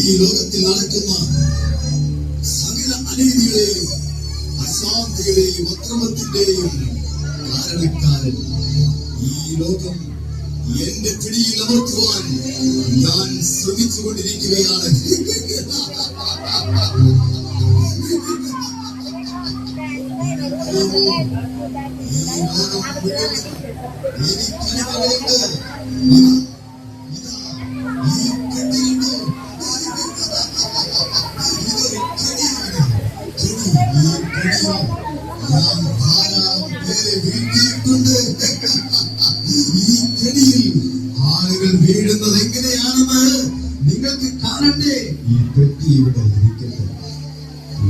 ഈ ലോകത്തിൽ നടക്കുന്ന സകല അനീതികളെയും അശാന്തികളെയും അക്രമത്തിന്റെയും കാരണക്കാരൻ ഈ ലോകം എന്റെ പിടിയിൽ അമർത്തുവാൻ ഞാൻ ശ്രമിച്ചുകൊണ്ടിരിക്കുകയാണ്. ആളുകൾ വീഴുന്നത് എങ്ങനെയാണെന്ന് നിങ്ങൾക്ക് കാണണ്ടേ? ഈ പെട്ടി ഇവിടെ ഇരിക്കട്ടെ,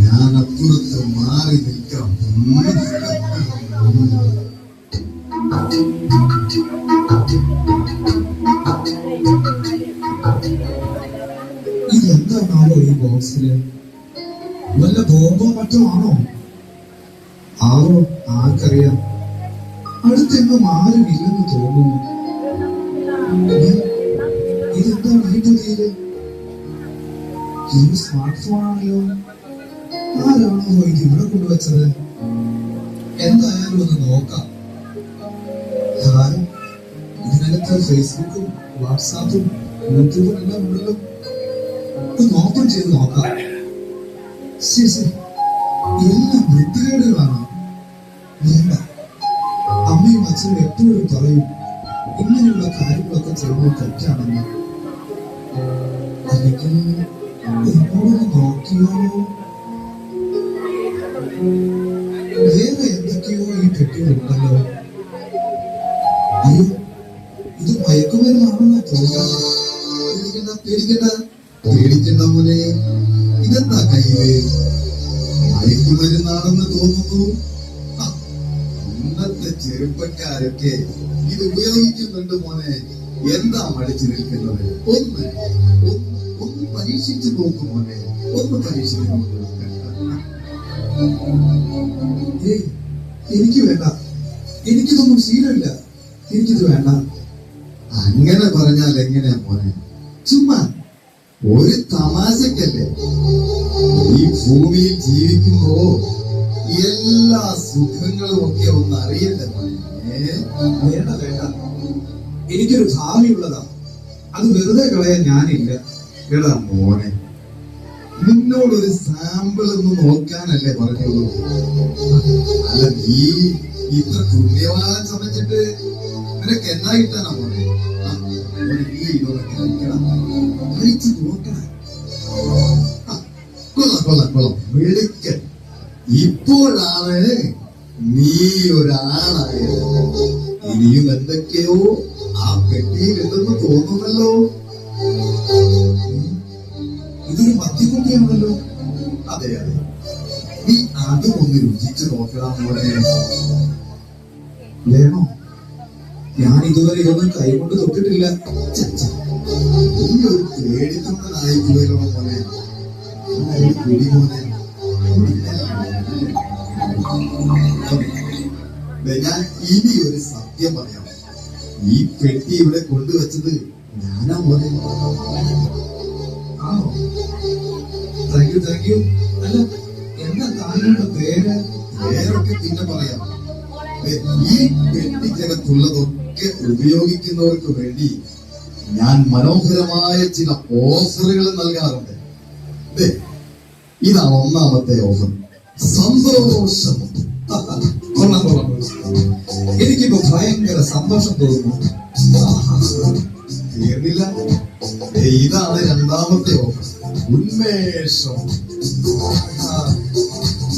ഞാൻ അപ്പുറത്ത് മാറി നിൽക്കാം. ഇതെന്താണോ ഈ ബോക്സില്? വല്ല ബോംബോ മറ്റോ ആണോ? ആവോ, ആർക്കറിയാം. അടുത്തെങ്ങും ആരുമില്ലെന്ന് തോന്നുന്നു. ഇതെന്താണ് ഈ പുതിയത്? ഈ സ്മാർട്ട് ഫോൺ ആണല്ലോ. ആരാണോ ഇത് ഇവിടെ കൊണ്ടുവച്ചത്? എന്തായാലും ഒന്ന് നോക്കാം. ഇതിനകത്ത് ഫേസ്ബുക്കും വാട്സാപ്പും യൂട്യൂബും എല്ലാം ഉണ്ടല്ലോ. ഒന്ന് ഓപ്പൺ ചെയ്ത് നോക്കാം. ശരി, എല്ലാം വൃത്തികേടുകളാണ്. വേണ്ട, അമ്മയും അച്ഛനും എപ്പോഴും പറയും ഇങ്ങനെയുള്ള കാര്യങ്ങളൊക്കെ ചെയ്യുന്നത് തെറ്റാണെന്ന്. അല്ലെങ്കിൽ എന്നോടൊന്ന് നോക്കിയാലോ? വേറെ എന്തൊക്കെയോ ഈ പെട്ടികളുണ്ടല്ലോ. അയ്യോ, ഇത് മയക്കുമരുന്നാണെന്നാ തോന്നുന്നത്. പേടിക്കണ്ട മോനെ, ഇതെന്താ കയ്യില്? മയക്കുമരുന്നാണെന്ന് തോന്നുന്നു. ഇന്നത്തെ ചെറുപ്പക്കാരൊക്കെ ഇത് ഉപയോഗിക്കുന്നുണ്ട് മോനെ. എന്താ മടിച്ചു നിൽക്കുന്നത്? ഒന്ന് പരീക്ഷിച്ചു നോക്കും മോനെ, ഒന്ന് പരീക്ഷിച്ചു നോക്കും. എനിക്ക് വേണ്ട, എനിക്കിതൊന്നും ശീലമില്ല, എനിക്കിത് വേണ്ട. അങ്ങനെ പറഞ്ഞാൽ എങ്ങനെയാ മോനെ? ചുമ്മാ ഒരു തമാശക്കല്ലേ. ഈ ഭൂമിയിൽ ജീവിക്കുമ്പോ എല്ലാ സുഖങ്ങളും ഒക്കെ ഒന്ന് അറിയണ്ടേ മോനെ? വേണ്ട വേണ്ട, എനിക്കൊരു ഭാവിയുള്ളതാ, അത് വെറുതെ കളയാൻ ഞാനില്ല. എടാ മോനെ, നിന്നോടൊരു സാമ്പിൾ ഒന്ന് നോക്കാനല്ലേ പറഞ്ഞുള്ളൂ. അല്ല, നീ ഇത്ര പുണ്യവാദം ചമച്ചിട്ട് നിനക്ക് എന്നാ കിട്ടാനാ മോനെ? കഴിച്ചു നോക്കണം. കൊള്ളാം, വിളിക്കൻ. ഇപ്പോഴാണ് നീ ഒരാളായത്. ഇനിയും എന്തൊക്കെയോ ആ പെട്ടിയിലുണ്ടെന്ന് തോന്നുന്നല്ലോ. ഇതൊരു മദ്യക്കുട്ടിയാണല്ലോ. അതെ, നീ അതും ഒന്ന് രുചിച്ചു നോക്കണം മോനെ. വേണോ? ഞാൻ ഇതുവരെ ഇതൊന്നും കൈകൊണ്ട് തൊട്ടിട്ടില്ല. നീ ഒരു പേടിക്കുന്നതായി പോയല്ലോ മോനെ. പിടി മോനെ. ഞാൻ ഇനി ഒരു സത്യം പറയാം. ഈ പെട്ടി ഇവിടെ കൊണ്ടുവച്ചത് ഞാനാ മോനെ. ആണോ? Thank you. അല്ല, എന്താ താങ്കളുടെ പേര്? പേരൊക്കെ പിന്നെ പറയാം. ഈ പെട്ടിക്കകത്തുള്ളതൊക്കെ ഉപയോഗിക്കുന്നവർക്ക് വേണ്ടി ഞാൻ മനോഹരമായ ചില ഓഫറുകൾ നൽകാറുണ്ട്. ഇതാണ് ഒന്നാമത്തെ ഓഫർ. സന്തോഷം. എനിക്കിപ്പോ ഭയങ്കര സന്തോഷം തോന്നുന്നു. തീർന്നില്ല, ഇതാണ് രണ്ടാമത്തെ ഓഫർ. ഉന്മേഷം.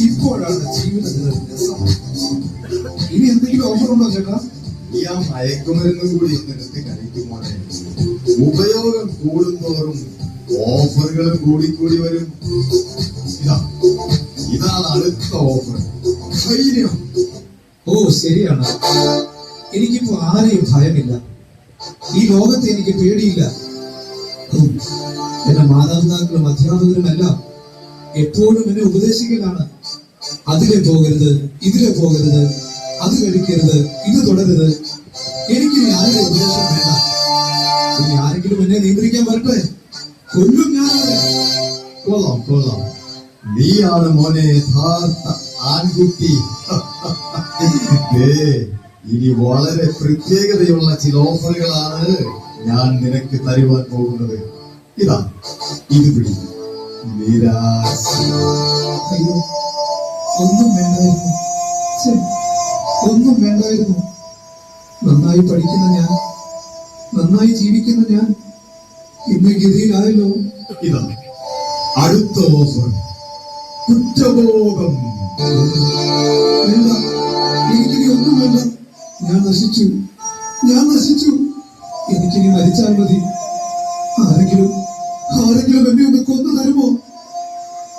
ഇപ്പോഴാണ് ജീവിതത്തിൽ രസം. ഇനി എന്തെങ്കിലും ഓഫർ ഉണ്ടോ ചേട്ടാ? ഈ ആ മയക്കുമരുന്നും കൂടി ഒന്ന് എടുത്ത് കഴിക്കുമോ? ഉപയോഗം കൂടുന്തോറും ഓഫറുകളും കൂടി വരും. ഇതാണ് അടുത്ത ഓഫർ. ധൈര്യം. ഓ, ശരിയാണ്. എനിക്കിപ്പോ ആരെയും ഭയമില്ല. ഈ ലോകത്തെ എനിക്ക് പേടിയില്ല. എന്റെ മാതാപിതാക്കളും അധ്യാപകരും എല്ലാം എപ്പോഴും എന്നെ ഉപദേശിക്കലാണ്. അതിലെ പോകരുത്, ഇതിലെ പോകരുത്, അത് കഴിക്കരുത്, ഇത് തുടരുത്. എനിക്ക് ആരുടെ ഉപദേശം വേണ്ട. ഇനി ആരെങ്കിലും എന്നെ നിയന്ത്രിക്കാൻ വരട്ടെ, കൊല്ലും ഞാൻ. കൊള്ളാം കൊള്ളാം, നീയാണ് മോനെ യഥാർത്ഥ ആൺകുട്ടി. ഇനി വളരെ പ്രത്യേകതയുള്ള ചില ഓഫറുകളാണ് ഞാൻ നിനക്ക് തരുവാൻ പോകുന്നത്. ഇതാ, ഇത് പിടി. നിരാശ. അയ്യോ, ഒന്നും വേണ്ടായിരുന്നു. ഛെ, ഒന്നും വേണ്ടായിരുന്നു. നന്നായി പഠിക്കുന്ന ഞാൻ, നന്നായി ജീവിക്കുന്ന ഞാൻ ഇന്ന് ഗതിയിലായല്ലോ. ഇതാ അടുത്ത ഓഫർ, കുറ്റബോധം. വേണ്ട, എനിക്കിനി ഒന്നും വേണ്ട. ഞാൻ നശിച്ചു, ഞാൻ നശിച്ചു. എനിക്കിനി മരിച്ചാൽ മതി. ആരെങ്കിലും എന്നെ ഒന്ന് കൊന്നു തരുമോ?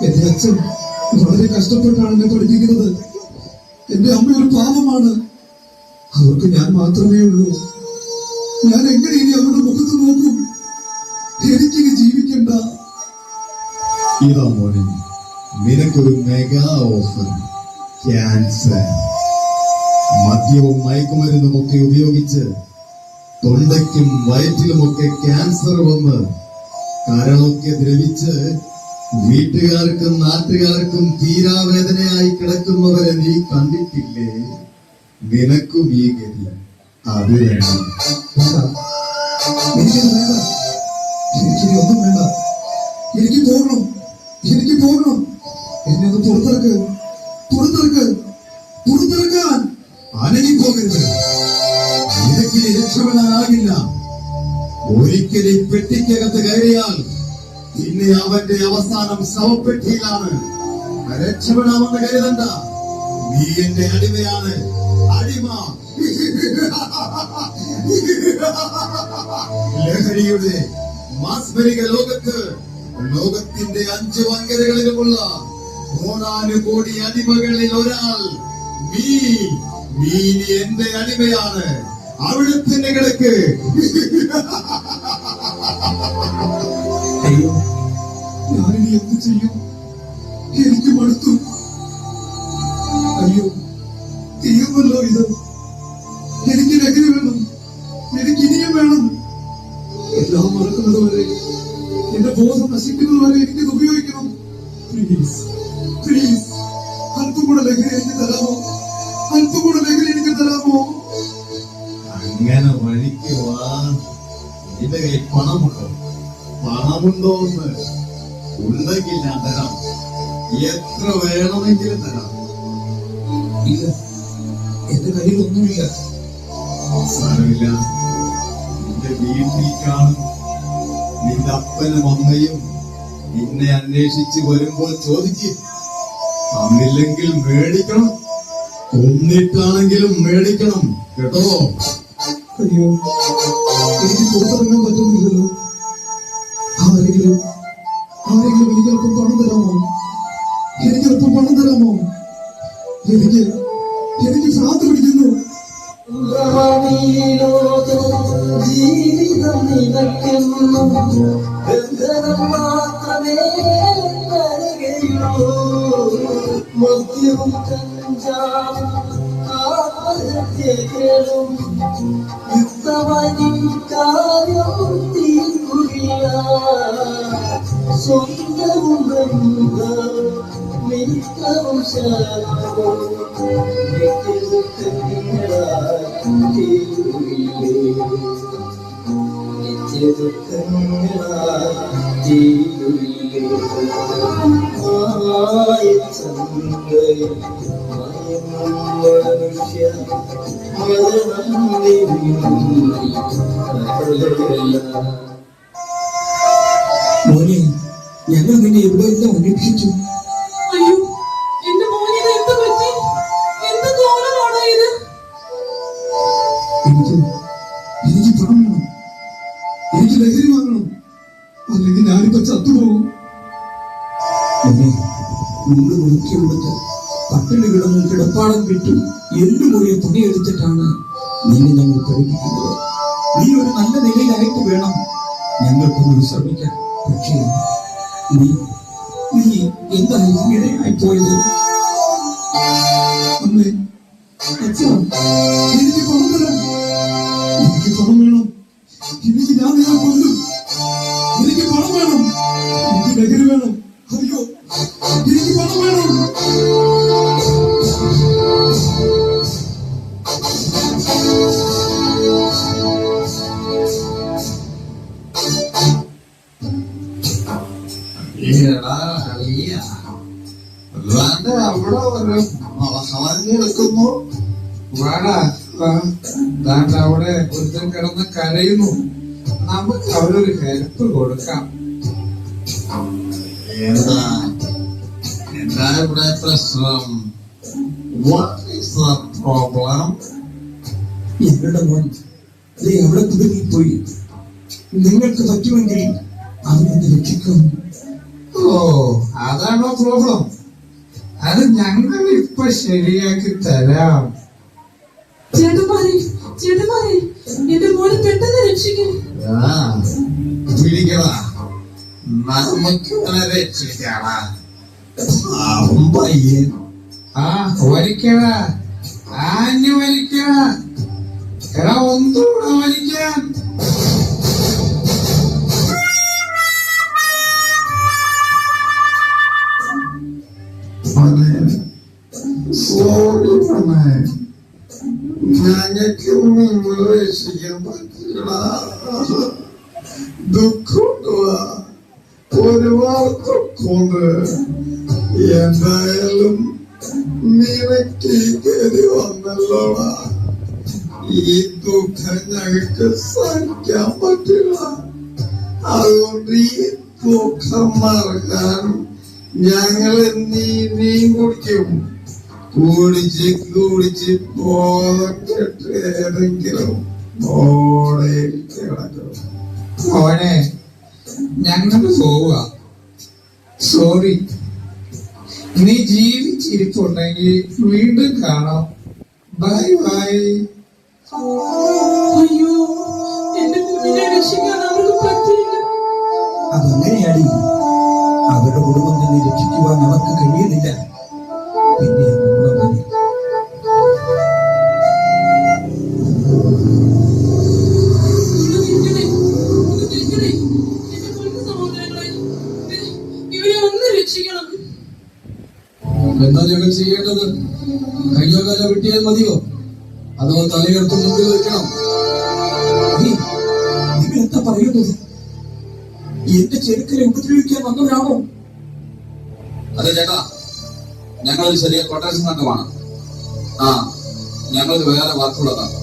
എന്റെ അച്ഛൻ വളരെ കഷ്ടപ്പെട്ടാണ് എന്നെ പഠിപ്പിക്കുന്നത്. എന്റെ അമ്മ ഒരു പാവമാണ്. അവർക്ക് ഞാൻ മാത്രമേ ഉള്ളൂ. ഞാൻ എങ്ങനെ ഇനി അവരുടെ മുഖത്ത് നോക്കും? എനിക്കിനി ജീവിക്കണ്ട. ഇതാ മോനെ, നിനക്കൊരു മെഗാ ഓഫർ. ക്യാൻസർ. മദ്യവും മയക്കുമരുന്നും ഒക്കെ ഉപയോഗിച്ച് തൊണ്ടയ്ക്കും വയറ്റിലുമൊക്കെ ക്യാൻസർ വന്ന് കരളൊക്കെ ദ്രവിച്ച് വീട്ടുകാർക്കും നാട്ടുകാർക്കും തീരാവേദനയായി കിടക്കുന്നവരെ നീ കണ്ടിട്ടില്ലേ? നിനക്കും ഈ ഗതി. അത് വേണം. എനിക്കത് വേണ്ട. എനിക്കിനി ഒന്നും വേണ്ട. എനിക്ക് പോകണം, എനിക്ക് പോകണം. എന്നെ ഒന്ന് പുറത്തിറക്ക്, പുറത്തിറക്ക്, പുറത്തിറക്കാൻ. അനങ്ങി പോകരുത്. നിനക്കിനി രക്ഷപ്പെടാനാകില്ല. ഒരിക്കൽ ഈ പെട്ടിക്കകത്ത് കയറിയാൽ പിന്നെ അവന്റെ അവസാനം ശവപ്പെട്ടിയിലാണ്. രക്ഷപ്പെടാമെന്ന് കരുതണ്ട. നീ എന്റെ അടിമയാണ്, അടിമ. ലഹരിയുടെ മാസ്മരിക ലോകത്ത് ലോകത്തിന്റെ 5 വൻകരകളിലുമുള്ള കോടാനുകോടി അടിമകളിൽ ഒരാൾ നീ. നീ എന്റെ അടിമയാണ്. അവിടെ തന്നെ കിടക്ക്. അയ്യോ, ഞാനിനി എന്ത് ചെയ്യും? എനിക്ക് മടുത്തു. അയ്യോ, തീർന്നല്ലോ ഇത്. എനിക്ക് ലഹരി വേണം, എനിക്ക് ഇനിയും വേണം. എല്ലാം മറക്കുന്നത് വരെ, എന്റെ ബോധം നശിക്കുന്നത് വരെ എനിക്കിത് ഉപയോഗിക്കണം. പ്ലീസ്, പ്ലീസ്, അല്പം കൂടെ ലഹരി എനിക്ക് തരാമോ? അല്പം കൂടെ ലഹരി എനിക്ക് തരാമോ? അങ്ങനെ വഴിക്ക് വാ. നിന്റെ കയ്യിൽ പണമുണ്ടോ? പണമുണ്ടോന്ന് ഉണ്ടെങ്കിൽ ഞാൻ തരാം. എത്ര വേണമെങ്കിലും തരാം. ഇല്ല, എന്റെ കയ്യിൽ ഒന്നുമില്ല. സാരമില്ല, നിന്റെ വീട്ടിൽ കാണും. നിന്റെ അപ്പനും അമ്മയും നിന്നെ അന്വേഷിച്ച് വരുമ്പോൾ ചോദിക്കും. തന്നില്ലെങ്കിൽ മേടിക്കണം, കൊന്നിട്ടാണെങ്കിലും മേടിക്കണം കേട്ടോ. അയ്യോ, എനിക്ക് പുറത്തിറങ്ങാൻ പറ്റുന്നില്ലല്ലോ. ആരെങ്കിലും എനിക്കല്പം പണം തരാമോ? എനിക്കല്പം പണം തരാമോ? എനിക്ക് ഭ്രാന്ത് പിടിക്കുന്നു. ജീവിതം നിലയ്ക്കുന്നു, ബന്ധനം മാത്രമേ നൽകുകയുള്ളൂ. മദ്യവും കഞ്ചാവും ആത്മഹത്യകളും യുക്തമായി കാര്യം തീർക്കുകയില്ല. സ്വന്തവും ബന്ധവും മിത്രവും ശാപവും മോനെ, ഞങ്ങൾ നിന്നെ എവിടെയെല്ലാം അന്വേഷിച്ചു. അയ്യോ, എന്റെ മോനെ എന്ത് പറ്റി? എന്ത് കോലമാണോ ഇത്? എനിക്ക് പണം വേണം. എനിക്ക് ലഹരി വാങ്ങണം, അല്ലെങ്കിൽ ഞാനിപ്പോ ചത്തുപോകും. മോനെ, മുണ്ട് മുറുക്കി കൊടുത്ത് പട്ടിണി കിടന്നും കിടപ്പാടം വിട്ടു എല്ലുമുറിയെ തുണിയെടുത്തിട്ടാണ് നിന്നെ ഞങ്ങൾ പഠിപ്പിക്കുന്നത്. നീ ഒരു നല്ല നിലയിലായിട്ട് വേണം ഞങ്ങൾക്കൊന്ന് ശ്രമിക്കാൻ. പക്ഷേ നീ എന്തായി ഇങ്ങനെയായി പോയത്? അമ്മേ, അച്ഛാ, എനിക്ക് പണം തരാം. എനിക്ക് പണം വേണം. എനിക്ക് ഞാൻ നിങ്ങളെ കൊല്ലും. എനിക്ക് പണം വേണം. എല്ലാവരും കളഞ്ഞെടുക്കുന്നു. വാടാ വാ. ദാണ്ട് അവിടെ ഒരുത്തൻ കിടന്ന് കരയുന്നു. നമുക്ക് അവരൊരു ഹെൽപ്പ് കൊടുക്കാം. എന്താ എന്താ ഇവിടെ പ്രശ്നം? What is the problem? ഞങ്ങളുടെ മോൻ ദേ അവിടെ കുടുങ്ങിപ്പോയി. നിങ്ങൾക്ക് പറ്റുമെങ്കിൽ അവനെ രക്ഷിക്കും. ഓ, അതാണോ പ്രോബ്ലം? അത് ഞങ്ങൾ ഇപ്പൊ ശരിയാക്കി തരാം. ചേട്ടന്മാരെ എന്റെ മോനെ പെട്ടെന്ന് രക്ഷിക്കും. പിടിക്കടാ, നമുക്ക് ഇവനെ രക്ഷിക്കടാ. പാവം പയ്യൻ. ആ വലിക്കടാ, ആഞ്ഞു വലിക്കടാ. എടാ ഒന്നുകൂടെ വലിക്കാൻ. സോറി മോനെ, ഞങ്ങൾക്ക് നിങ്ങളെ രക്ഷിക്കാൻ പറ്റില്ല. ദുഃഖമുണ്ട്, ഒരുപാട് ദുഃഖമുണ്ട്. എന്തായാലും നിനക്ക് ഈ ഗതി വന്നല്ലോടാ. ഈ ദുഃഖം ഞങ്ങൾക്ക് സഹിക്കാൻ പറ്റില്ല. അതുകൊണ്ട് ഈ ദുഃഖം മറക്കാൻ ഞങ്ങൾ നീയും കുടിക്കും. കുടിച്ച് ബോധം കെട്ട് ഏതെങ്കിലും ഓടെ കിടക്കും. മോനെ, ഞങ്ങൾ പോവുക. സോറി. നീ ജീവിച്ചിരിപ്പുണ്ടെങ്കിൽ വീണ്ടും കാണാം. Bye bye. അയ്യോ, എന്റെ കുഞ്ഞിനെ രക്ഷിക്കാൻ അവർക്ക് പറ്റിയില്ല. അതങ്ങനെയാടി. അവരുടെ കുടുംബം തന്നെ രക്ഷിക്കുവാൻ അവർക്ക് കഴിയുന്നില്ല. പിന്നെ നമ്മുടെ മോനെ ഇവരെ ഒന്ന് രക്ഷിക്കണം. എന്താ ഞങ്ങൾ ചെയ്യേണ്ടത്? കയ്യോ കാലോ കിട്ടിയാൽ മതിയോ? അതോ തലയെടുത്ത് മുമ്പിൽ വെക്കണം? നിങ്ങൾ എന്താ പറയുന്നത്? എന്റെ ചെറുക്കനെ ഉപദ്രവിക്കാൻ വന്നവരാണോ? അതെ ചേട്ടാ, ഞങ്ങളൊരു ചെറിയ കൊട്ടേഷൻ സംഘമാണ്. ഞങ്ങൾക്ക് വേറെ വർക്കുള്ളതാണ്.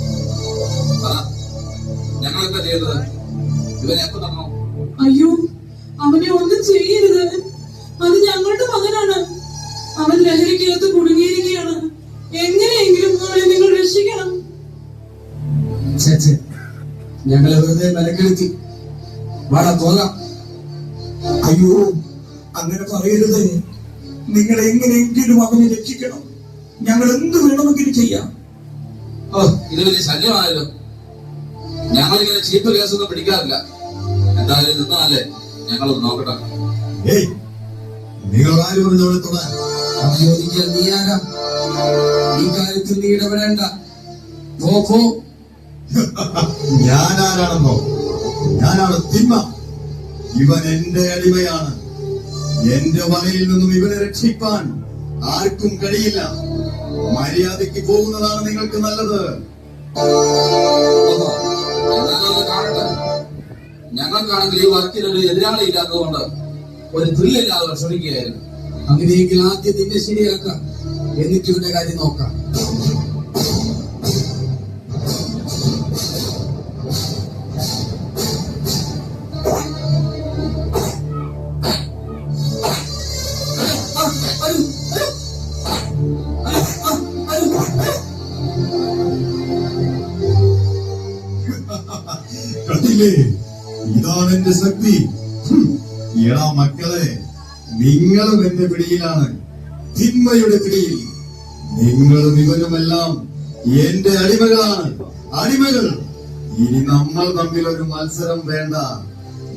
ഞങ്ങൾ എന്താ ചെയ്യേണ്ടത്? ഇവനെ എപ്പോ തരണോ? അയ്യോ, അവനെ ഒന്നും ചെയ്യരുത്. അത് ഞങ്ങളുടെ മകനാണ്. അവൻ ലഹരിക്കകത്ത് കുടുങ്ങിയിരിക്കുകയാണ്. എങ്ങനെയെങ്കിലും അവനെ നിങ്ങൾ രക്ഷിക്കണം. ഞങ്ങളെ വെറുതെ മെനക്കെടുത്തി. വാടാ പോകാം. അയ്യോ, അങ്ങനെ പറയരുത്. നിങ്ങൾ എങ്ങനെയെങ്കിലും അവനെ രക്ഷിക്കണം. ഞങ്ങൾ എന്ത് വേണമെങ്കിലും ചെയ്യാം. ഇത് വലിയ ശല്യമായല്ലോ. ഞങ്ങളിങ്ങനെ ചീപ്പ് കേസൊന്നും പിടിക്കാറില്ല. എന്തായാലും നിന്നല്ലേ, ഞങ്ങളൊന്ന് നോക്കട്ടെ. നിങ്ങൾ ആര് പറഞ്ഞോളെ തൊടാൻ? ചോദിക്കാൻ നീയാകാം. ഈ കാര്യത്തിൽ നീ ഇടപെടേണ്ട. പോ. ഞാനാരാണെന്നോ? ഞാനാണ് തിന്മ. ഇവൻ എന്റെ അടിമയാണ്. എന്റെ വലയിൽ നിന്നും ഇവനെ രക്ഷിക്കാൻ ആർക്കും കഴിയില്ല. മര്യാദയ്ക്ക് പോകുന്നതാണ് നിങ്ങൾക്ക് നല്ലത്. എന്താണെന്ന് കാണട്ടെ. ഞങ്ങൾക്കാണെങ്കിൽ ഈ വർക്കിനൊരു എതിരാളി ഇല്ലാത്തതുകൊണ്ട് ഒരു തുല്യമില്ലാതെ വിഷമിക്കുകയായിരുന്നു. അങ്ങനെയെങ്കിൽ ആദ്യം നിന്നെ ശരിയാക്കാം, എന്നിട്ട് ഇവന്റെ കാര്യം നോക്കാം. കണ്ടില്ലേ, ഇതാണ് എന്റെ ശക്തി. എടാ മക്കളെ, നിങ്ങളും എന്റെ പിടിയിലാണ്, തിന്മയുടെ പിടിയിൽ. നിങ്ങളും ഇവനുമെല്ലാം എന്റെ അടിമകളാണ്. അടിമകൾ. ഇനി നമ്മൾ തമ്മിൽ ഒരു മത്സരം വേണ്ട.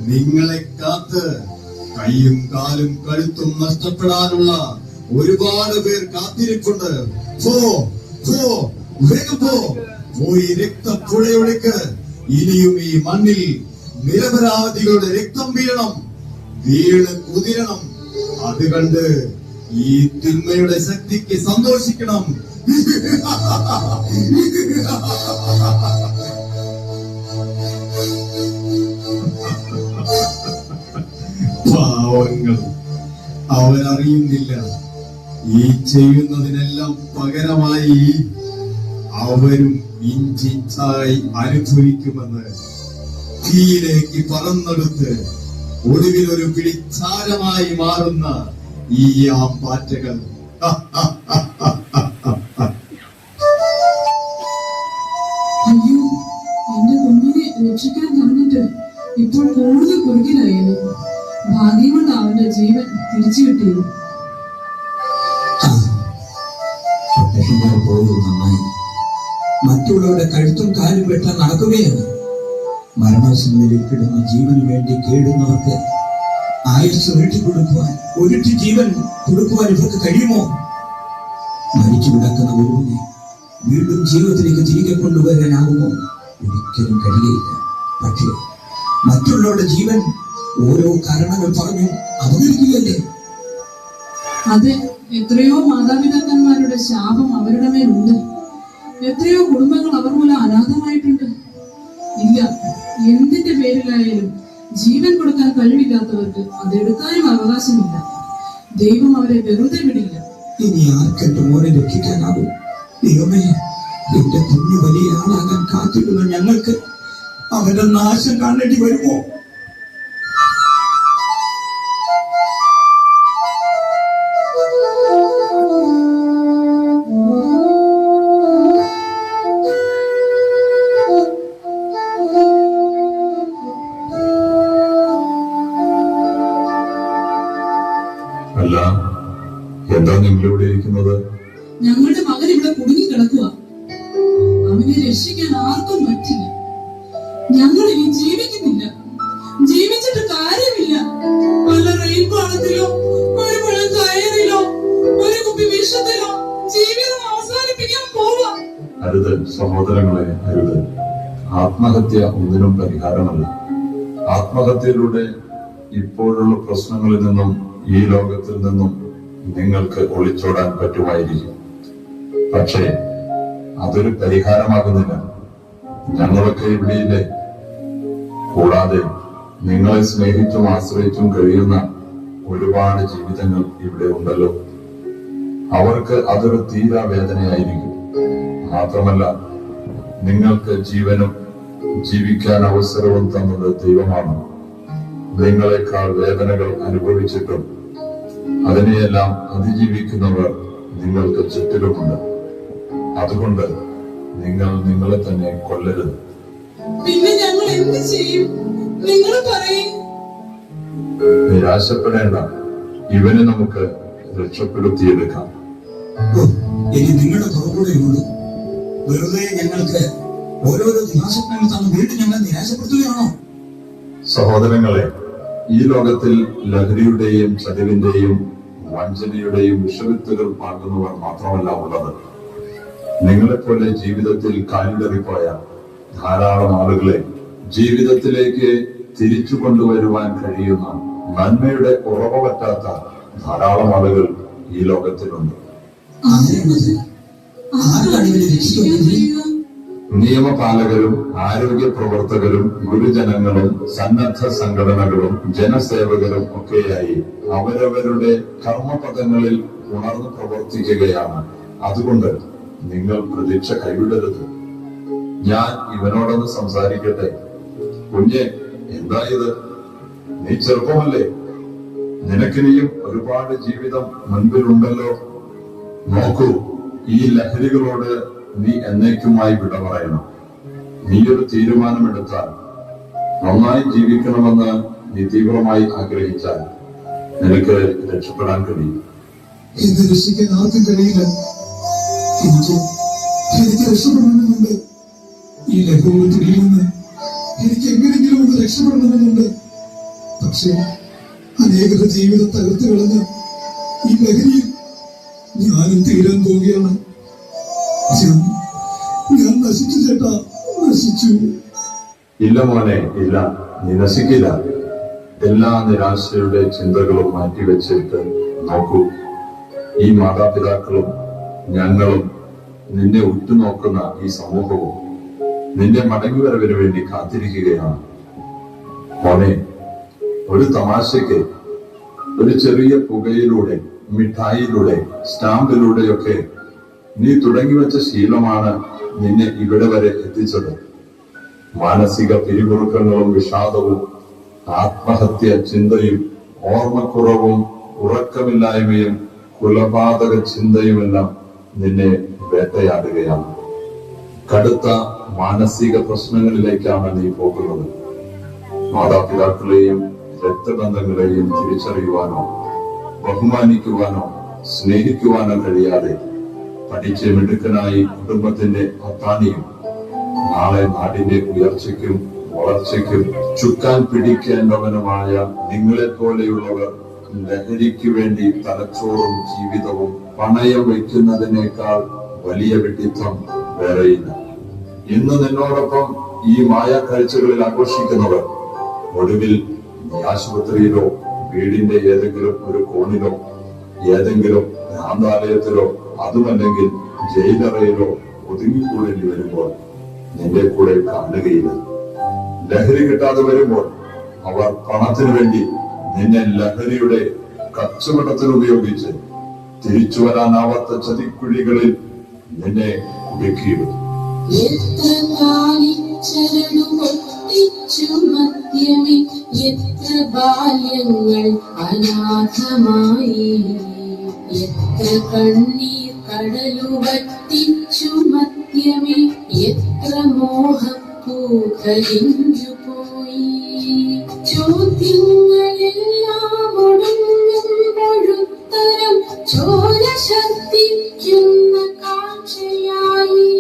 നിങ്ങളെ കാത്ത് കൈയും കാലും കഴുത്തും നഷ്ടപ്പെടാനുള്ള ഒരുപാട് പേർ കാത്തിരിപ്പുണ്ട്. വേഗം പോയി രക്തപ്പുഴയൊഴുക്ക്. ഇനിയും ഈ മണ്ണിൽ നിരപരാധികളുടെ രക്തം വീണ് കുതിരണം. അത് കണ്ട് ഈ തിന്മയുടെ ശക്തിക്ക് സന്തോഷിക്കണം. പാവങ്ങൾ, അവരറിയുന്നില്ല ഈ ചെയ്യുന്നതിനെല്ലാം പകരമായി അവരും ഇഞ്ചിച്ചായി അനുഭവിക്കുമെന്ന് തീയിലേക്ക് പറന്നെടുത്ത് ഒടുവിൽ ഒരു പിടിച്ചാരമായി മാറുന്ന ഈ ആമ്പാറ്റകൾ. അയ്യോ, എന്റെ കുഞ്ഞിനെ രക്ഷിക്കാൻ പറഞ്ഞിട്ട് ഇപ്പോൾ കൂടുതൽ കുറുകിലായിരുന്നു. ഭാഗ്യം കൊണ്ട് അവന്റെ ജീവൻ തിരിച്ചു കിട്ടിയത്. പോയത് നന്നായി. മറ്റുള്ളവരുടെ കഴുത്തും കാലും വെട്ടാൻ നടക്കുകയാണ്. മരണാസനയിലേക്കിടുന്ന ജീവന് വേണ്ടി കേടുന്നവർക്ക് ആയുസ് നീട്ടിക്കൊടുക്കുവാൻ, ഒരിട്ട് ജീവൻ കൊടുക്കുവാൻ ഇവർക്ക് കഴിയുമോ? മരിച്ചു കിടക്കുന്ന ഒരുവനെ വീണ്ടും ജീവിതത്തിലേക്ക് തിരികെ കൊണ്ടുവരാനാകുമോ? ഒരിക്കലും കഴിയില്ല. പക്ഷേ മറ്റുള്ളവരുടെ ജീവൻ ഓരോ കാരണങ്ങൾ പറഞ്ഞു അവതരിക്കുകയല്ലേ? അതെ, എത്രയോ മാതാപിതാക്കന്മാരുടെ ശാപം അവരുടെ മേലുണ്ട്. എത്രയോ കുടുംബങ്ങൾ അവർ മൂലം അനാഥമായിട്ടുണ്ട്. ഇല്ല, എന്തിന്റെ പേരിലായാലും ജീവൻ കൊടുക്കാൻ കഴിവില്ലാത്തവർക്ക് അതെടുക്കാനും അവകാശമില്ല. ദൈവം അവരെ വെറുതെ വിടില്ല. ഇനി ആർക്കെന്റെ മോനെ രക്ഷിക്കാനാകും? ദൈവമേ, എന്റെ കുഞ്ഞു വലിയ ആളാകാൻ കാത്തിരുന്ന ഞങ്ങൾക്ക് അവന്റെ നാശം കാണേണ്ടി വരുമോ? അല്ല, എന്താ നിങ്ങളിവിടെ ഇരിക്കുന്നത്? ഞങ്ങളുടെ മകൻ ഇവിടെ കുടുങ്ങി കിടക്കുക. അവനെ രക്ഷിക്കാൻ ആർക്കും പറ്റില്ല. ഞങ്ങൾ ഇനി ജീവിക്കുന്നില്ല. ജീവിച്ചിട്ട് കാര്യമില്ല. വല്ല റെയിൽ പാളത്തിലോ ഒരു മുഴം കയറിലോ ഒരു കുപ്പി വിഷത്തിലോ ജീവിതം അവസാനിപ്പിക്കാൻ പോവാം. അരുത് സഹോദരങ്ങളെ, അരുത്. ആത്മഹത്യ ഒന്നിനും പരിഹാരമല്ല. ആത്മഹത്യയിലൂടെ ഇപ്പോഴുള്ള പ്രശ്നങ്ങളിൽ നിന്നും ഈ ലോകത്തിൽ നിന്നും നിങ്ങൾക്ക് ഒളിച്ചോടാൻ പറ്റുമായിരിക്കും. പക്ഷേ അതൊരു പരിഹാരമാകുന്നില്ല. ഞങ്ങളൊക്കെ ഇവിടെയില്ലേ? കൂടാതെ നിങ്ങളെ സ്നേഹിച്ചും ആശ്രയിച്ചും കഴിയുന്ന ഒരുപാട് ജീവിതങ്ങൾ ഇവിടെ ഉണ്ടല്ലോ. അവർക്ക് അതൊരു തീരാ വേദനയായിരിക്കും. മാത്രമല്ല, നിങ്ങൾക്ക് ജീവനും ജീവിക്കാൻ അവസരവും തന്നത് ദൈവമാണ്. നിങ്ങളെക്കാൾ വേദനകൾ അനുഭവിച്ചിട്ടും അതിനെയെല്ലാം അതിജീവിക്കുന്നവർ നിങ്ങൾക്ക് ചുറ്റിലുമുണ്ട്. അതുകൊണ്ട് നിങ്ങൾ നിങ്ങളെ തന്നെ കൊല്ലരുത്. പിന്നെ ഞങ്ങൾ എന്ത് ചെയ്യും? നിങ്ങൾ പറയും. നിരാശപ്പെടേണ്ട, ഇവനെ നമുക്ക് രക്ഷപ്പെടുത്തിയെടുക്കാം. ഇനി നിങ്ങളുടെ പുറകൂടെയുള്ളൂ. വെറുതെ ഞങ്ങൾക്ക് ഓരോരോ ദിനാസ്വപ്നങ്ങൾ തന്നു വീണ്ടും ഞങ്ങൾ നിരാശപ്പെടുത്തുകയാണോ? സഹോദരങ്ങളെ, ഈ ലോകത്തിൽ ലഹരിയുടെയും ചതിവിന്റെയും വഞ്ചനയുടെയും വിഷവിത്തുകൾ പാകുന്നവർ മാത്രമല്ല ഉള്ളത്. നിങ്ങളെപ്പോലെ ജീവിതത്തിൽ കാലിടറിപ്പോയ ധാരാളം ആളുകളെ ജീവിതത്തിലേക്ക് തിരിച്ചു കൊണ്ടുവരുവാൻ കഴിയുന്ന നന്മയുടെ ഉറവ പറ്റാത്ത ധാരാളം ആളുകൾ ഈ ലോകത്തിലുണ്ട്. നിയമപാലകരും ആരോഗ്യ പ്രവർത്തകരും ഗുരുജനങ്ങളും സന്നദ്ധ സംഘടനകളും ജനസേവകരും ഒക്കെയായി അവരവരുടെ കർമ്മപദങ്ങളിൽ ഉണർന്നു പ്രവർത്തിക്കുകയാണ്. അതുകൊണ്ട് നിങ്ങൾ പ്രതീക്ഷ കൈവിടരുത്. ഞാൻ ഇവനോടൊന്ന് സംസാരിക്കട്ടെ. കുഞ്ഞെ, എന്തായത്? നീ ചെറുപ്പമല്ലേ? നിനക്കിനിയും ഒരുപാട് ജീവിതം മുൻപിലുണ്ടല്ലോ. നോക്കൂ, ഈ ലഹരികളോട് നീ എന്നേക്കുമായി വിട പറയണം. നീയൊരു തീരുമാനമെടുത്താൽ, നന്നായി ജീവിക്കണമെന്ന് നീ തീവ്രമായി ആഗ്രഹിച്ചാൽ നിനക്ക് രക്ഷപ്പെടാൻ കഴിയും. എന്നെ രക്ഷിക്കാൻ ആർക്കും കഴിയില്ല. എനിക്ക് രക്ഷപ്പെടണമെന്നുണ്ട്. ഈ ലഹരിയിൽ നിന്ന് എനിക്ക് എങ്ങനെയെങ്കിലും ഒന്ന് രക്ഷപ്പെടണമെന്നുണ്ട്. പക്ഷേ അനേകരുടെ ജീവിതം തകർത്ത് കളഞ്ഞ ഈ ലഹരിയിൽ ഞാനും തീരാൻ പോവുകയാണ്. ഞാൻ നശിച്ചു ചേട്ടാ, നശിച്ചു. ഇല്ല മോനെ, ഇല്ല, നീ നശിക്കില്ല. എല്ലാ നിരാശയുടെ ചിന്തകളും മാറ്റിവെച്ചിട്ട് നോക്കൂ. ഈ മാതാപിതാക്കളും ഞങ്ങളും നിന്നെ ഉറ്റുനോക്കുന്ന ഈ സമൂഹവും നിന്റെ മടങ്ങിവരവിന് വേണ്ടി കാത്തിരിക്കുകയാണ്. മോനെ, ഒരു തമാശയ്ക്ക് ഒരു ചെറിയ പുകയിലൂടെ മിഠായിലൂടെ, സ്റ്റാമ്പിലൂടെയൊക്കെ നീ തുടങ്ങിവെച്ച ശീലമാണ് നിന്നെ ഇവിടെ വരെ എത്തിച്ചത്. മാനസിക പിരിമുറുക്കങ്ങളും വിഷാദവും ആത്മഹത്യ ചിന്തയും ഓർമ്മക്കുറവും ഉറക്കമില്ലായ്മയും കൊലപാതക ചിന്തയുമെല്ലാം നിന്നെ വേട്ടയാടുകയാണ്. കടുത്ത മാനസിക പ്രശ്നങ്ങളിലേക്കാണ് നീ പോകുന്നത്. മാതാപിതാക്കളെയും രക്തബന്ധങ്ങളെയും തിരിച്ചറിയുവാനോ ബഹുമാനിക്കുവാനോ സ്നേഹിക്കുവാനോ കഴിയാതെ പഠിച്ച് മിടുക്കനായി കുടുംബത്തിന്റെ അത്താണിയും നാളെ നാടിന്റെ ഉയർച്ചയ്ക്കും വളർച്ചയ്ക്കും ചുക്കാൻ പിടിക്കേണ്ടവനുമായ നിങ്ങളെ പോലെയുള്ളവർ ലഹരിക്ക് വേണ്ടി തലച്ചോറും ജീവിതവും പണയം വയ്ക്കുന്നതിനേക്കാൾ വലിയ വിഡ്ഢിത്തം വേറെയില്ല. ഇന്ന് നിന്നോടൊപ്പം ഈ മായാക്കാഴ്ചകളിൽ ആഘോഷിക്കുന്നവർ ഒടുവിൽ നീ ആശുപത്രിയിലോ വീടിന്റെ ഏതെങ്കിലും ഒരു കോണിലോ ഏതെങ്കിലും ഭ്രാന്താലയത്തിലോ അതുമല്ലെങ്കിൽ ജയിലറയിലോ ഒതുങ്ങിക്കൂടേണ്ടി വരുമ്പോൾ നിന്റെ കൂടെ കാണുകയില്ല. ലഹരി കിട്ടാതെ വരുമ്പോൾ അവർ പണത്തിനു വേണ്ടി നിന്നെ ലഹരിയുടെ കച്ചവടത്തിന് ഉപയോഗിച്ച് തിരിച്ചു വരാനാവാത്ത ചതിക്കുഴികളിൽ നിന്നെ കുടുക്കിയിടും. എത്ര കാലിച്ചരടു പൊട്ടിച്ചു മദ്യമേ, എത്ര ബാല്യങ്ങൾ അനാഥമായി, എത്ര കണ്ണീർ കടലു വറ്റിച്ചു മദ്യമേ, എത്ര മോഹപ്പൂക്കരിഞ്ഞു പോയി. ചോദ്യങ്ങളെല്ലാം ഒടുങ്ങുമ്പോഴുത്തരം ചോര ശബ്ദിക്കുന്ന കാഴ്ചയായി.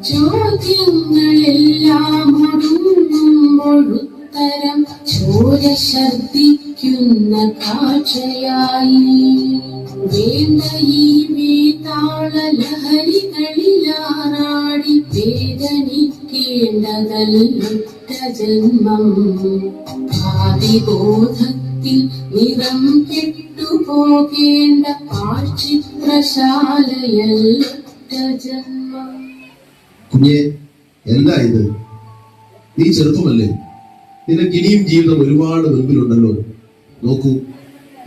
ചോദ്യങ്ങളെല്ലാം ഒടുങ്ങുമ്പോഴുത്തരം ചോര ശബ്ദിക്കുന്ന കാഴ്ചയായി. വേണ്ട ഈ വേതാള ലഹരികളിലാറാടി വേദനിക്കേണ്ടതല്ലൊറ്റ ജന്മം. ഭാവിബോധത്തിൽ നിറം കെട്ടുപോകേണ്ട പാഴ്ചിത്രശാലയല്ലൊറ്റ ജന്മം. കുഞ്ഞെ, എന്താ ഇത്? നീ ചെറുപ്പമല്ലേ? നിനക്ക് ഇനിയും ജീവിതം ഒരുപാട് മുൻപിലുണ്ടല്ലോ. നോക്കൂ,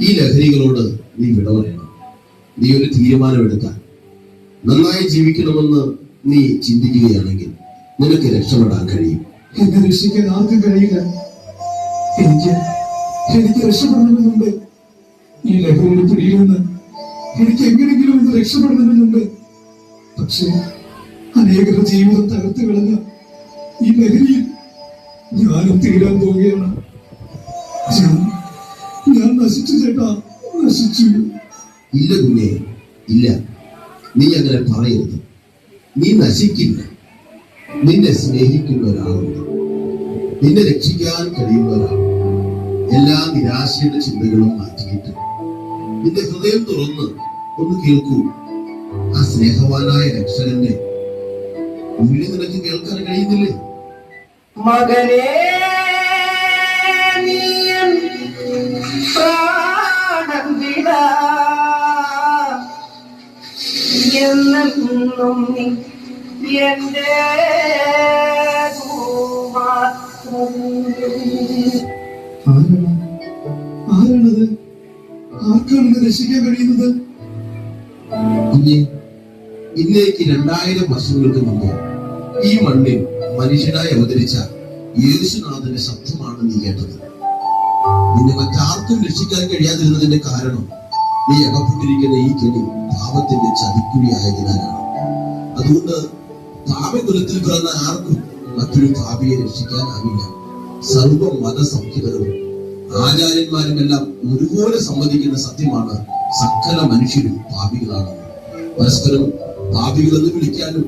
ഈ ലഹരികളോട് നീ വിട പറയണം. നീ ഒരു തീരുമാനമെടുക്കാൻ നന്നായി ജീവിക്കണമെന്ന് നീ ചിന്തിക്കുകയാണെങ്കിൽ നിനക്ക് രക്ഷപ്പെടാൻ കഴിയും. എന്നെ രക്ഷിക്കാൻ ആർക്കും കഴിയില്ല. എനിക്ക് രക്ഷപ്പെടണമെന്നുണ്ട്. ഈ ലഹരിയുടെ പിടിയിൽ നിന്ന് എനിക്ക് എങ്ങനെയെങ്കിലും ഒന്ന് രക്ഷപ്പെടണമെന്നുണ്ട്. പക്ഷേ അനേകരുടെ ജീവിതം തകർത്ത് കളഞ്ഞ ഈ ലഹരിയിൽ ഞാനും തീരാൻ പോവുകയാണ്. ഞാൻ നശിച്ചു ചേട്ടാ, നശിച്ചു. ഇല്ല കുഞ്ഞെ, ഇല്ല. നീ അങ്ങനെ പറയരുത്. നീ നശിക്കില്ല. നിന്നെ സ്നേഹിക്കുന്ന ഒരാളുണ്ട്. നിന്നെ രക്ഷിക്കാൻ കഴിയുന്ന ഒരാൾ. എല്ലാ നിരാശയുടെ ചിന്തകളും മാറ്റിയിട്ട് നിന്റെ ഹൃദയം തുറന്ന് ഒന്ന് കേൾക്കൂ. ആ സ്നേഹവാനായ രക്ഷകന്റെ ഉള്ളി നിനക്ക് കേൾക്കാൻ കഴിയുന്നില്ലേ? മകനേ, നീയൻ പ്രാണൻ വിടാ, എന്നെന്നും നീ എന്റെ ആരാണത്? ആർക്കാണ് രക്ഷിക്കാൻ കഴിയുന്നത്? കുഞ്ഞെ, ഇന്നേക്ക് 2000 വർഷങ്ങൾക്ക് മുമ്പ് ഈ മണ്ണിൽ മനുഷ്യനായി അവതരിച്ച യേശുനാഥന്റെ ശബ്ദമാണ് നീ കേട്ടത്. നിന്നെ മറ്റാർക്കും രക്ഷിക്കാൻ കഴിയാതിരുന്നതിന്റെ കാരണം നീ അകപ്പെട്ടിരിക്കുന്ന ഈ കെണി പാപത്തിന്റെ ചതിക്കുഴിയായതിനാലാണ്. അതുകൊണ്ട് പാപകുലത്തിൽ പിറന്ന ആർക്കും മറ്റൊരു പാപിയെ രക്ഷിക്കാനാവില്ല. സർവ മതസംഹിതരും ആചാര്യന്മാരുമെല്ലാം ഒരുപോലെ സമ്മതിക്കുന്ന സത്യമാണ് സകല മനുഷ്യരും പാപികളാണെന്ന്. പരസ്പരം പാപികളെന്ന് വിളിക്കാനും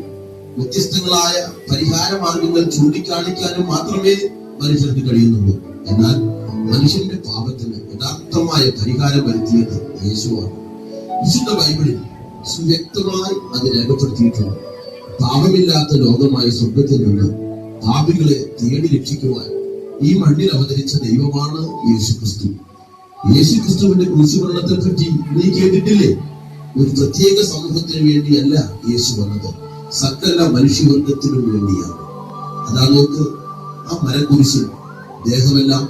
വ്യത്യസ്തങ്ങളായ പരിഹാര മാർഗങ്ങൾ ചൂണ്ടിക്കാണിക്കാനും മാത്രമേ മനുഷ്യർക്ക് കഴിയുന്നുള്ളൂ. എന്നാൽ മനുഷ്യന്റെ പാപത്തിന് യഥാർത്ഥമായ പരിഹാരം വരുത്തിയത് യേശുവാണ്. വിശുദ്ധ ബൈബിളിൽ സുവ്യക്തമായി അത് രേഖപ്പെടുത്തിയിട്ടുണ്ട്. പാപമില്ലാത്ത ലോകമായ സ്വർഗത്തിൽ നിന്ന് പാപികളെ തേടി രക്ഷിക്കുവാൻ ഈ മണ്ണിൽ അവതരിച്ച ദൈവമാണ് യേശുക്രിസ്തു. യേശുക്രിസ്തുവിന്റെ ക്രൂശുമരണത്തെ പറ്റി നീ കേട്ടിട്ടില്ലേ? ഒരു പ്രത്യേക സമൂഹത്തിന് വേണ്ടിയല്ല യേശു വന്നത്, സകല മനുഷ്യവർഗത്തിനും വേണ്ടിയാണ്. അതാ നോക്ക്, ആ മരക്കുരിശിൽ ദേഹമെല്ലാം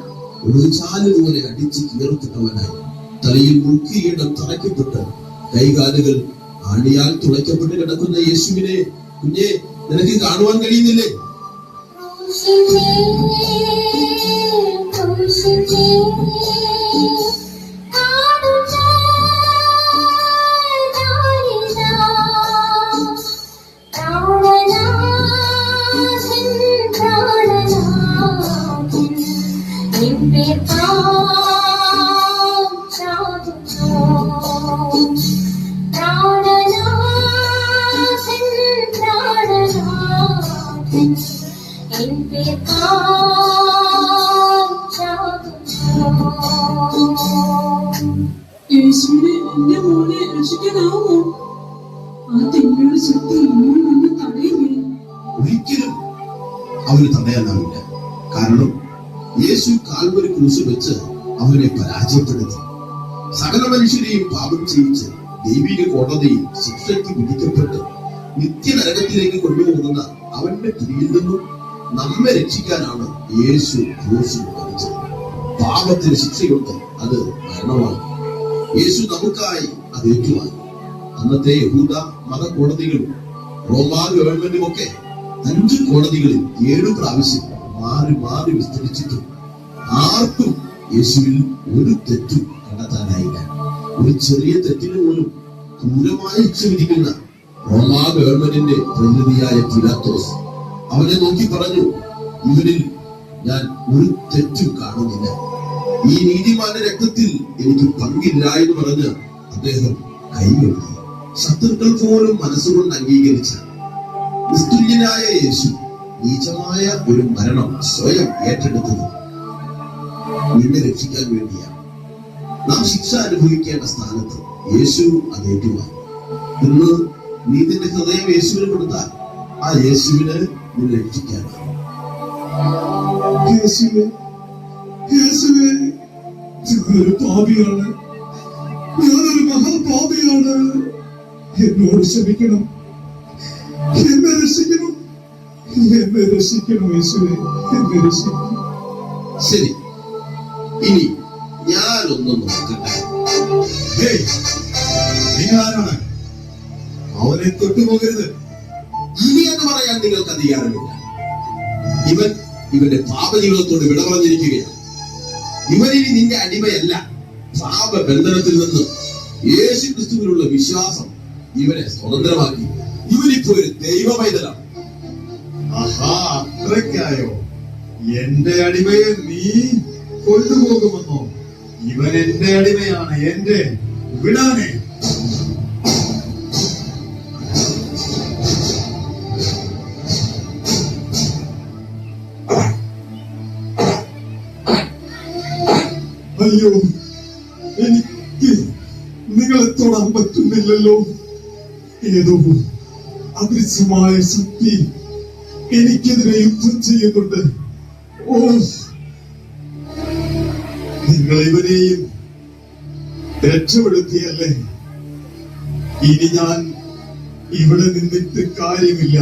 ഒരു ചാലുപോലെ അടിച്ച് കീറത്തിട്ടവനായി തലയിൽ മുൾക്കിരീടം തറയ്ക്കപ്പെട്ട് കൈകാലുകൾ ആണിയാൽ തുളയ്ക്കപ്പെട്ട് കിടക്കുന്ന യേശുവിനെ കുഞ്ഞെ നിനക്ക് കാണുവാൻ കഴിയുന്നില്ലേ? യേശുവിനെ എന്റെ മോനെ രക്ഷിക്കാനാവോ? ആ തിന്മയുടെ ശക്തി ഇനിയും നിന്ന് തടയില്ലേ? ഒരിക്കലും അവന് തടയാനാവില്ല. കാരണം യേശു കാൽവരി ക്രൂശിൽ വെച്ച് അവനെ പരാജയപ്പെടുത്തി. സകല മനുഷ്യരെയും പാപം ചെയ്യിച്ച് ദൈവിക കോടതിയിൽ ശിക്ഷയ്ക്ക് വിധിക്കപ്പെട്ട് നിത്യനരകത്തിലേക്ക് കൊണ്ടുപോകുന്ന അവന്റെ പിടിയിൽ നിന്നും നമ്മെ രക്ഷിക്കാനാണ് യേശു ക്രൂശിൽ മരിച്ചത്. പാപത്തിന് ശിക്ഷയുണ്ട്, അത് മരണമാണ്. യേശു നമുക്കായി അത് ഏറ്റുവാങ്ങി. അന്നത്തെ യഹൂദ മത കോടതികളും റോമാ ഗവൺമെന്റും ഒക്കെ 5 കോടതികളിൽ 7 പ്രാവശ്യം മാറി മാറി വിസ്തരിച്ചിട്ടും ആർക്കും യേശുവിൽ ഒരു തെറ്റും കണ്ടെത്താനായില്ല. ഒരു ചെറിയ തെറ്റിന് പോലും ക്രൂരമായ ശിക്ഷ വിധിക്കുന്ന റോമാ ഗവൺമെന്റിന്റെ പ്രതിനിധിയായ പിലാത്തോസ് അവനെ നോക്കി പറഞ്ഞു, ഇവരിൽ ഞാൻ ഒരു തെറ്റും കാണുന്നില്ല. ഈ നീതിമാന്റെ രക്തത്തിൽ എനിക്ക് പങ്കില്ല എന്ന് പറഞ്ഞ് അദ്ദേഹം കൈകൊടുത്തു. ശത്രുക്കൾ പോലും മനസ്സുകൊണ്ട് അംഗീകരിച്ച നിസ്തുല്യനായ യേശു നീചമായ ഒരു മരണം സ്വയം ഏറ്റെടുത്തത് നിന്നെ രക്ഷിക്കാൻ വേണ്ടിയാണ്. നാം ശിക്ഷ അനുഭവിക്കേണ്ട സ്ഥാനത്ത് യേശു അത് ഏറ്റുവാങ്ങി. ഇന്ന് നീ നിന്റെ ഹൃദയം യേശുവിന് കൊടുത്താൽ ആ യേശുവിന് നിന്നെ രക്ഷിക്കാനാണ്. യേശുവേ, യേശുവേ, ഞാനൊരു പാപിയാണ്, ഞാനൊരു മഹാപാപിയാണ്. എന്നോട് ക്ഷമിക്കണം, എന്നെ രക്ഷിക്കണം, എന്നെ രക്ഷിക്കണം യേശുവേ, എന്നെ രക്ഷിക്കണം. ശരി, ഇനി ഞാനൊന്നും നോക്കട്ടെ. ഹേയ്, നീ ആരാണ്? അവനെ തൊട്ടുപോകരുത്. ഇനി എന്ന് പറയാൻ നിങ്ങൾക്ക് അധികാരമില്ല. ഇവൻ ഇവന്റെ പാപജീവിതത്തോട് വിട പറഞ്ഞിരിക്കുകയാണ്. ഇവനിനി നിന്റെ അടിമയല്ല. പാപബന്ധനത്തിൽ നിന്ന് യേശു ക്രിസ്തുവിലുള്ള വിശ്വാസം ഇവനെ സ്വതന്ത്രമാക്കി. ഇവനിപ്പോ ഒരു ദൈവമൈതലാണ്. ആഹാ, അത്രയ്ക്കായോ? എന്റെ അടിമയെ നീ കൊണ്ടുപോകുമെന്നോ? ഇവൻ എന്റെ അടിമയാണ്, എന്റെ വിടാനേ. അയ്യോ, എനിക്ക് നിങ്ങളെ തൊടാൻ പറ്റുന്നില്ലല്ലോ. ഏതോ അദൃശ്യമായ ശക്തി എനിക്കെതിരെ യുദ്ധം ചെയ്യുന്നുണ്ട്. ഓ, നിങ്ങൾ ഇവനെയും രക്ഷപ്പെടുത്തിയല്ലേ? ഇനി ഞാൻ ഇവിടെ നിന്നിട്ട് കാര്യമില്ല.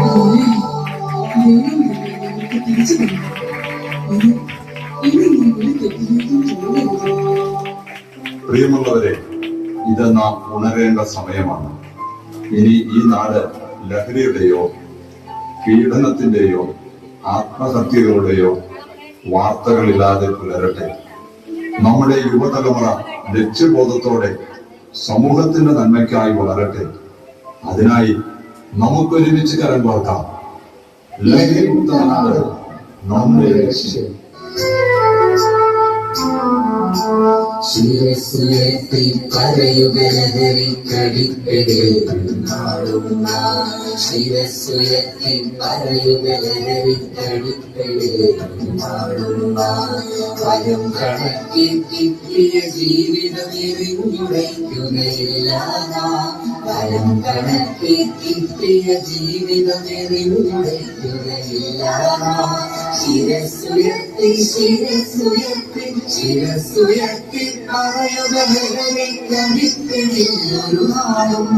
മോനെ, ദൈവം നിനക്ക് തിരിച്ചു തന്നു. ഇനി നീ ഒരു തെറ്റിലേക്കും പോകരുത്. പ്രിയമുള്ളവരെ, ഇത് നാം ഉണരേണ്ട സമയമാണ്. ഇനി ഈ നാട് ലഹരിയുടെയോ പീഡനത്തിന്റെയോ ആത്മഹത്യകളുടെയോ വാർത്തകളില്ലാതെ പുലരട്ടെ. നമ്മുടെ യുവതലമുറ ലക്ഷ്യബോധത്തോടെ സമൂഹത്തിന്റെ നന്മയ്ക്കായി വളരട്ടെ. അതിനായി നമുക്കൊരുമിച്ച് കരം കോർക്കാം. ലഹരിമുക്ത നാട് നമ്മുടെ ലക്ഷ്യം. ശിരസുയർത്തി പറയുകലഹരി കടിപ്പെടേടുന്നാളും ശിരസുയർത്തി പറയുകലഹരി കടിപ്പെടേടുന്നാളും വരം കണക്കി കിട്ടിയ ജീവിതം എറിഞ്ഞുടയ്ക്കുകയില്ല. വരം കണക്കി കിട്ടിയ ജീവിതം എറിഞ്ഞുടയ്ക്കുകയില്ല. ശിരസുയർത്തി ശിരസുയർത്തി ശിരസുയർത്തി പറയുക ഒരു നാളും